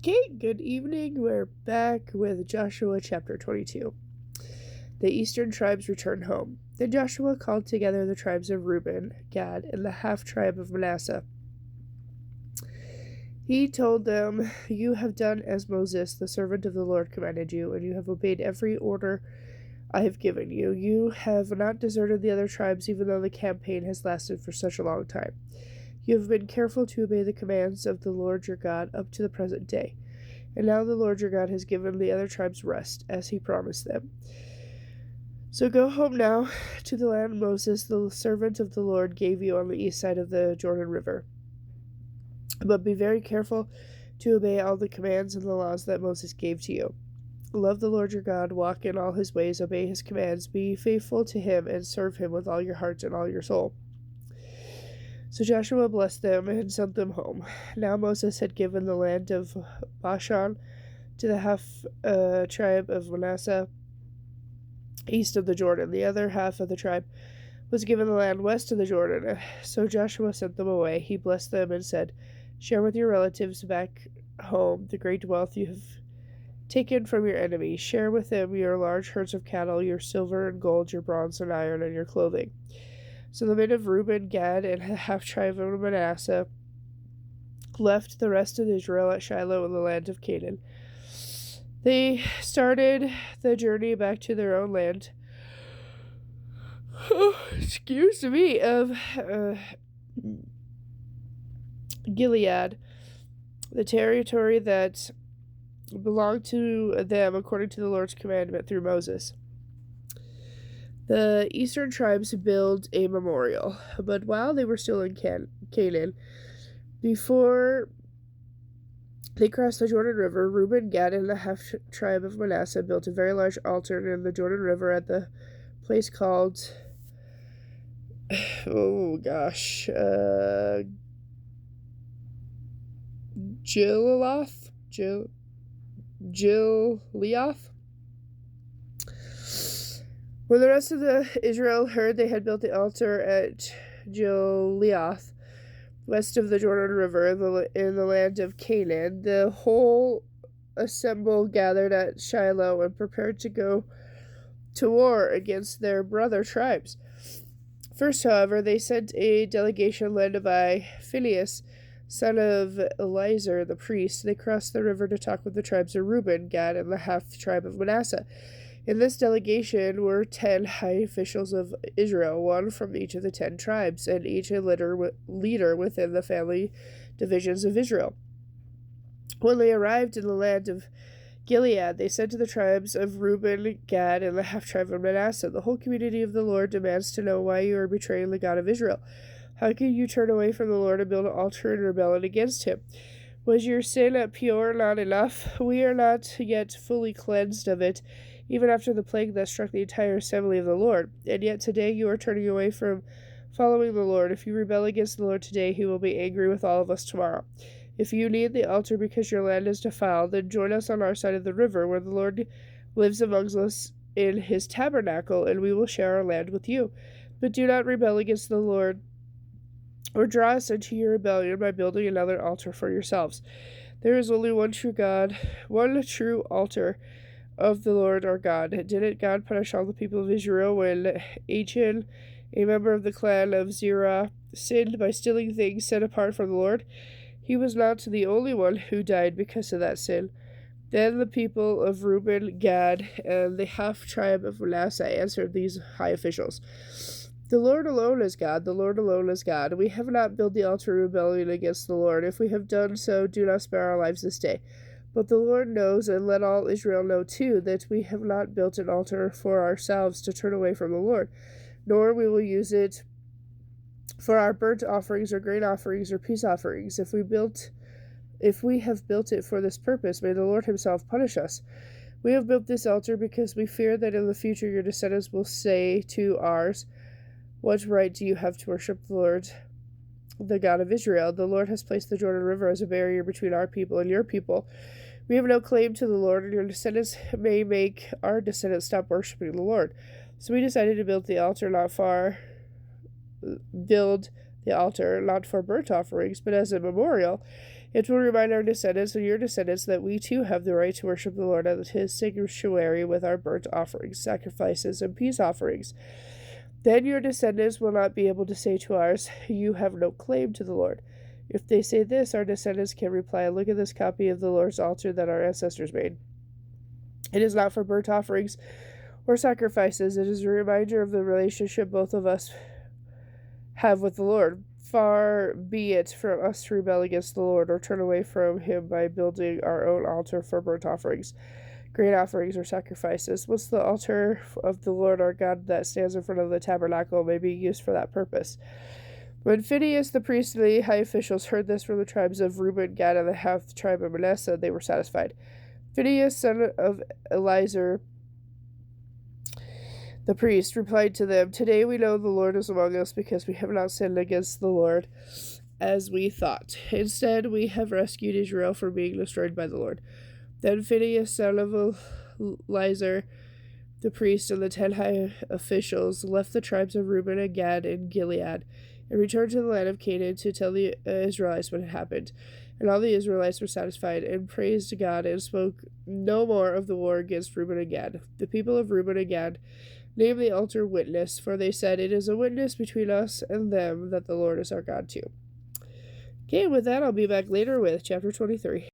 Okay, good evening. We're back with Joshua chapter 22. The eastern tribes returned home. Then Joshua called together the tribes of Reuben, Gad, and the half tribe of Manasseh. He told them, "You have done as Moses, the servant of the Lord, commanded you, and you have obeyed every order I have given you. You have not deserted the other tribes, even though the campaign has lasted for such a long time. You have been careful to obey the commands of the Lord your God up to the present day. And now the Lord your God has given the other tribes rest, as he promised them. So go home now to the land Moses, the servant of the Lord, gave you on the east side of the Jordan River. But be very careful to obey all the commands and the laws that Moses gave to you. Love the Lord your God, walk in all his ways, obey his commands, be faithful to him, and serve him with all your heart and all your soul." So Joshua blessed them and sent them home. Now Moses had given the land of Bashan to the half tribe of Manasseh east of the Jordan. The other half of the tribe was given the land west of the Jordan. So Joshua sent them away. He blessed them and said, "Share with your relatives back home the great wealth you have taken from your enemies. Share with them your large herds of cattle, your silver and gold, your bronze and iron, and your clothing." So the men of Reuben, Gad, and the half tribe of Manasseh left the rest of Israel at Shiloh in the land of Canaan. They started the journey back to their own land. Excuse me, of Gilead, the territory that belonged to them according to the Lord's commandment through Moses. The eastern tribes built a memorial, but while they were still in Canaan, before they crossed the Jordan River, Reuben, Gad, and the half tribe of Manasseh built a very large altar in the Jordan River at the place called, Gileath. When the rest of Israel heard they had built the altar at Gileath, west of the Jordan River in the land of Canaan, the whole assembly gathered at Shiloh and prepared to go to war against their brother tribes. First, however, they sent a delegation led by Phinehas, son of Eleazar the priest. They crossed the river to talk with the tribes of Reuben, Gad, and the half tribe of Manasseh. In this delegation were 10 high officials of Israel, one from each of the 10 tribes, and each a leader within the family divisions of Israel. When they arrived in the land of Gilead, they said to the tribes of Reuben, Gad, and the half-tribe of Manasseh, "The whole community of the Lord demands to know why you are betraying the God of Israel. How can you turn away from the Lord and build an altar in rebellion against him? Was your sin pure not enough? We are not yet fully cleansed of it, even after the plague that struck the entire assembly of the Lord. And yet today you are turning away from following the Lord. If you rebel against the Lord today, he will be angry with all of us tomorrow. If you need the altar because your land is defiled, then join us on our side of the river, where the Lord lives amongst us in his tabernacle, and we will share our land with you. But do not rebel against the Lord, or draw us into your rebellion by building another altar for yourselves. There is only one true God, one true altar of the Lord our God. Didn't God punish all the people of Israel when Achan, a member of the clan of Zerah, sinned by stealing things set apart from the Lord? He was not the only one who died because of that sin." Then the people of Reuben, Gad, and the half-tribe of Manasseh answered these high officials, "The Lord alone is God, the Lord alone is God. We have not built the altar in rebellion against the Lord. If we have done so, do not spare our lives this day. But the Lord knows, and let all Israel know too, that we have not built an altar for ourselves to turn away from the Lord, nor we will use it for our burnt offerings or grain offerings or peace offerings. If we have built it for this purpose, may the Lord himself punish us. We have built this altar because we fear that in the future your descendants will say to ours, 'What right do you have to worship the Lord, the God of Israel? The Lord has placed the Jordan River as a barrier between our people and your people. We have no claim to the Lord, and your descendants may make our descendants stop worshiping the Lord.' So we decided to build the altar not for burnt offerings, but as a memorial. It will remind our descendants and your descendants that we too have the right to worship the Lord at his sanctuary with our burnt offerings, sacrifices, and peace offerings. Then your descendants will not be able to say to ours, you have no claim to the Lord. If they say this, our descendants can reply, look at this copy of the Lord's altar that our ancestors made. It is not for burnt offerings or sacrifices. It is a reminder of the relationship both of us have with the Lord. Far be it from us to rebel against the Lord or turn away from him by building our own altar for burnt offerings, grain offerings, or sacrifices. Once the altar of the Lord our God that stands in front of the tabernacle may be used for that purpose. When Phinehas, the priest, and the high officials heard this from the tribes of Reuben, Gad, and the half tribe of Manasseh, they were satisfied. Phinehas, son of Eleazar, the priest, replied to them, today we know the Lord is among us because we have not sinned against the Lord as we thought. Instead, we have rescued Israel from being destroyed by the Lord. Then Phinehas, son of Eleazar, the priest, and the 10 high officials left the tribes of Reuben and Gad and Gilead and returned to the land of Canaan to tell the Israelites what had happened. And all the Israelites were satisfied and praised God and spoke no more of the war against Reuben and Gad. The people of Reuben and Gad named the altar Witness, for they said, it is a witness between us and them that the Lord is our God too. Okay, with that, I'll be back later with chapter 23.